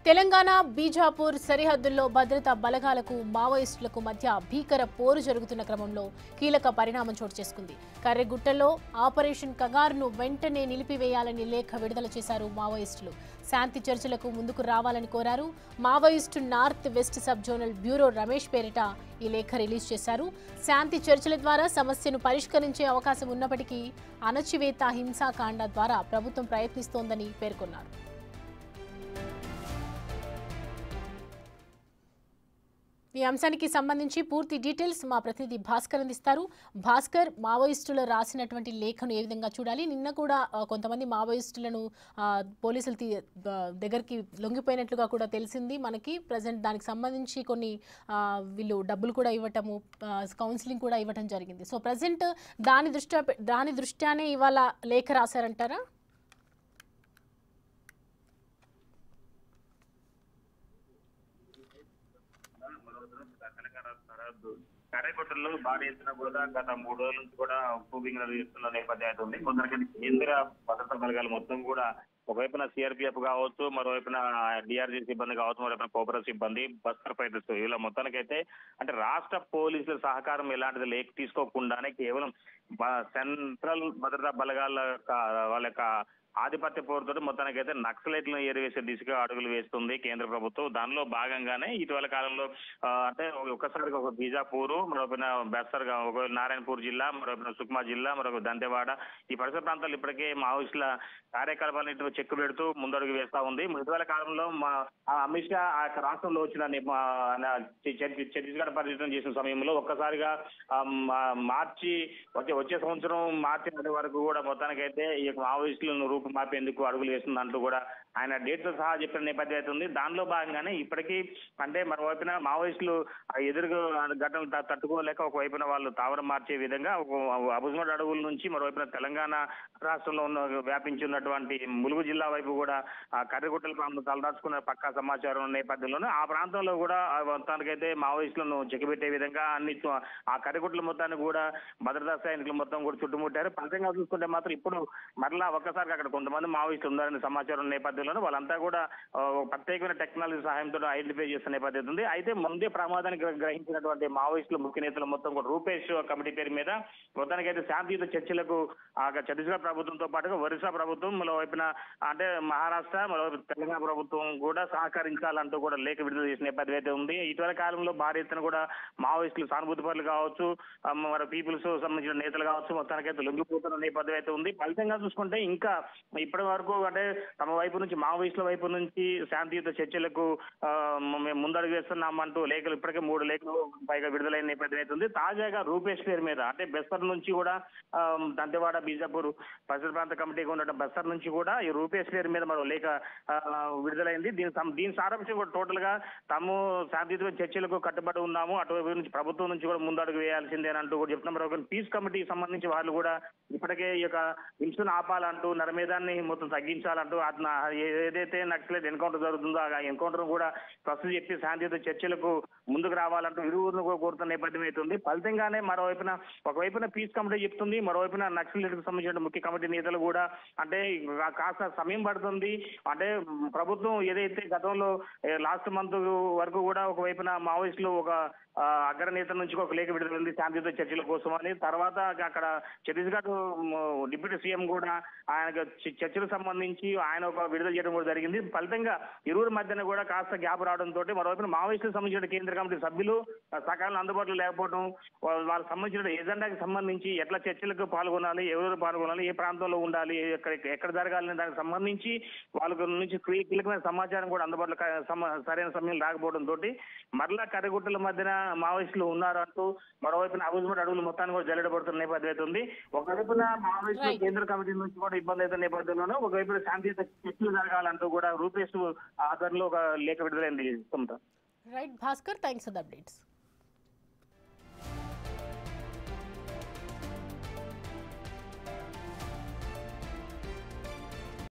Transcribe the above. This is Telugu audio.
తెలంగాణ బీజాపూర్ సరిహద్దుల్లో భద్రతా బలగాలకు మావోయిస్టులకు మధ్య భీకర పోరు జరుగుతున్న క్రమంలో కీలక పరిణామం చోటు చేసుకుంది. కర్రెగుట్టలో ఆపరేషన్ కగార్ను వెంటనే నిలిపివేయాలని లేఖ విడుదల చేశారు మావోయిస్టులు. శాంతి చర్చలకు ముందుకు రావాలని కోరారు. Maoist north west sub zonal bureau Ramesh పేరిట ఈ లేఖ రిలీజ్ చేశారు. శాంతి చర్చల ద్వారా సమస్యను పరిష్కరించే అవకాశం ఉన్నప్పటికీ అణచివేత హింసాకాండ ద్వారా ప్రభుత్వం ప్రయత్నిస్తోందని పేర్కొన్నారు. ఈ అంశానికి సంబంధించి పూర్తి డీటెయిల్స్ మా ప్రతినిధి భాస్కర్ అందిస్తారు. భాస్కర్, మావోయిస్టులు రాసినటువంటి లేఖను ఏ విధంగా చూడాలి? నిన్న కూడా కొంతమంది మావోయిస్టులను పోలీసులు దగ్గరికి లొంగిపోయినట్లుగా కూడా తెలిసింది మనకి. ప్రజెంట్ దానికి సంబంధించి కొన్ని వీళ్ళు డబ్బులు కూడా ఇవ్వటము, కౌన్సిలింగ్ కూడా ఇవ్వటం జరిగింది. సో ప్రజెంట్ దాని దృష్ట్యానే ఇవాళ లేఖ రాశారంటారా? కర్రెగుట్టలో భారీ ఎత్తున కూడా గత 3 రోజుల నుంచి కూడా కూబింగ్ చేస్తున్న నేపథ్యం అయితే ఉంది. కొందరికి కేంద్ర భద్రతా బలగాలు మొత్తం కూడా ఒకవైపున సిఆర్పిఎఫ్ కావచ్చు, మరోవైపున డిఆర్జీ సిబ్బంది కావచ్చు, మరోవైపున కోబ్రా సిబ్బంది, బస్తర్ ఫైటర్స్, ఇలా మొత్తానికైతే అంటే రాష్ట్ర పోలీసుల సహకారం ఎలాంటిది తీసుకోకుండానే కేవలం సెంట్రల్ భద్రతా బలగాల వాళ్ళ యొక్క ఆధిపత్య పోరుతో మొత్తానికైతే నక్సలైట్లను ఏరివేసే దిశగా అడుగులు వేస్తుంది కేంద్ర ప్రభుత్వం. దానిలో భాగంగానే ఇటీవల కాలంలో అంటే ఒక్కసారిగా ఒక బీజాపూర్, మరొక బస్తర్, ఒక నారాయణపూర్ జిల్లా, మరొక సుక్మా జిల్లా, మరొక దంతెవాడ, ఈ పరిసర ప్రాంతాలు ఇప్పటికే మావోయిస్టుల కార్యకలాపాలను చెక్కు పెడుతూ ముందడుగు వేస్తా ఉంది. ఇటీవల కాలంలో అమిత్ షా ఆ రాష్ట్రంలో వచ్చిన ఛత్తీస్గఢ్ పర్యటన చేసిన సమయంలో ఒక్కసారిగా వచ్చే సంవత్సరం మార్చి నెల వరకు కూడా మొత్తానికైతే ఈ మావోయిస్టులను మాపేందుకు అడుగులు వేస్తుందంటూ కూడా ఆయన డేట్తో సహా చెప్పిన నేపథ్యం అయితే ఉంది. దానిలో భాగంగానే ఇప్పటికీ అంటే మరోవైపున మావోయిస్టులు ఎదురుగా ఘటనలు తట్టుకోలేక ఒకవైపున వాళ్ళు తావరం మార్చే విధంగా అబుజ్మడ్ అడవుల నుంచి మరోవైపున తెలంగాణ రాష్ట్రంలో వ్యాపించి ఉన్నటువంటి ములుగు జిల్లా వైపు కూడా కర్రెగుట్టల ప్రాంతం తలదాచుకున్న పక్కా సమాచారం నేపథ్యంలోనే ఆ ప్రాంతంలో కూడా మొత్తానికైతే మావోయిస్టులను చెక్కిపెట్టే విధంగా అన్ని ఆ కర్రెగుట్టల మొత్తాన్ని కూడా భద్రతా సైనికులు మొత్తం కూడా చుట్టుముట్టారు. ఫలితంగా చూసుకుంటే మాత్రం ఇప్పుడు మరలా ఒక్కసారిగా అక్కడ కొంతమంది మావోయిస్టులు ఉన్నారనే సమాచారం నేపథ్యంలో వాళ్ళంతా కూడా ప్రత్యేకమైన టెక్నాలజీ సహాయంతో ఐడెంటిఫై చేస్తున్న నేపథ్యం ఉంది. అయితే ముందే ప్రమాదాన్ని గ్రహించినటువంటి మావోయిస్టుల ముఖ్య నేతలు మొత్తం కూడా రూపేష్ కమిటీ పేరు మీద మొత్తానికైతే శాంతియుత చర్చలకు ఛత్తీస్గఢ్ ప్రభుత్వంతో పాటుగా ఒరిస్సా ప్రభుత్వం, మరో వైపున అంటే మహారాష్ట్ర, మరో తెలంగాణ ప్రభుత్వం కూడా సహకరించాలంటూ కూడా లేఖ విడుదల చేసిన నేపథ్యం అయితే ఉంది. ఇటీవల కాలంలో భారీ ఎత్తున కూడా మావోయిస్టులు సానుభూతి పరులు కావచ్చు, మరి పీపుల్స్ సంబంధించిన నేతలు కావచ్చు మొత్తానికైతే లొంగిపోతున్న నేపథ్యం అయితే ఉంది. ఫలితంగా చూసుకుంటే ఇంకా ఇప్పటి వరకు అంటే తమ వైపు నుంచి మావోయిస్టుల వైపు నుంచి శాంతియుత చర్చలకు మేము ముందడుగు వేస్తున్నామంటూ లేఖలు ఇప్పటికే 3 లేఖలు పైగా విడుదలైన నేపథ్యం అవుతుంది. తాజాగా రూపేష్ పేరు మీద అంటే బస్తర్ నుంచి కూడా దంతెవాడ, బీజాపూర్ పరిసర ప్రాంత కమిటీగా ఉండటం బస్తర్ నుంచి కూడా ఈ రూపేష్ పేరు మీద మరో లేఖ విడుదలైంది. దీని సారాంశం కూడా టోటల్ గా తాము శాంతియుత చర్చలకు కట్టుబడి ఉన్నాము, అటువైపు నుంచి ప్రభుత్వం నుంచి కూడా ముందడుగు వేయాల్సిందేనంటూ కూడా చెప్తున్నాం. మరొక పీస్ కమిటీకి సంబంధించి వాళ్ళు కూడా ఇప్పటికే ఈ యొక్క హింసను ఆపాలంటూ, నరమేధాన్ని మొత్తం తగ్గించాలంటూ ఏదైతే నక్సలైట్ ఎన్కౌంటర్ జరుగుతుందో ఆ ఎన్కౌంటర్ కూడా ప్రస్తుతం చెప్పి శాంతియుత చర్చలకు ముందుకు రావాలంటూ ఇరువురిని కూడా కోరుతున్న నేపథ్యం అవుతుంది. ఫలితంగానే ఒకవైపున పీస్ కమిటీ చెప్తుంది, మరోవైపున నక్సలైట్కి సంబంధించిన ముఖ్య కమిటీ నేతలు కూడా అంటే కాస్త సమయం పడుతుంది. అంటే ప్రభుత్వం ఏదైతే గతంలో లాస్ట్ మంత్ వరకు కూడా ఒకవైపున మావోయిస్టులు ఒక అగ్రనేత నుంచి ఒక లేఖ విడుదలైంది శాంతియుత చర్చల కోసం అని. తర్వాత అక్కడ ఛత్తీస్గఢ్ డిప్యూటీ సీఎం కూడా ఆయనకు చర్చలకు సంబంధించి ఆయన ఒక విడుదల చేయడం కూడా జరిగింది. ఫలితంగా ఇరువురి మధ్యన కూడా కాస్త గ్యాప్ రావడంతో మరోవైపు మావోయిస్టులకు సంబంధించిన కేంద్ర కమిటీ సభ్యులు సకాలంలో అందుబాటులో లేకపోవడం, వాళ్ళకి సంబంధించిన ఎజెండాకి సంబంధించి ఎట్లా చర్చలకు పాల్గొనాలి, ఎవరెవరు పాల్గొనాలి, ఏ ప్రాంతంలో ఉండాలి, ఎక్కడ జరగాలని దానికి సంబంధించి వాళ్ళ నుంచి కీలకమైన సమాచారం కూడా అందుబాటులో సరైన సమయం రాకపోవడంతో మరలా కర్రెగుట్టల మధ్యన మావోయిస్టులు ఉన్నారంటూ మరోవైపున అబుజ్మడ్ అడవులు మొత్తాన్ని కూడా జల్లెడబడుతున్న నేపథ్యం అయితే ఉంది. ఒకవైపున మావోయిస్టులు కేంద్ర కమిటీ నుంచి కూడా ఇబ్బంది అయితే నేపథ్యంలోనూ ఒకవైపున శాంతియుత చర్చలు జరగాలంటూ కూడా రూపేష్ ఆధ్వర్యంలో ఒక లేఖ విడుదలైంది. Right Bhaskar, thanks for the updates.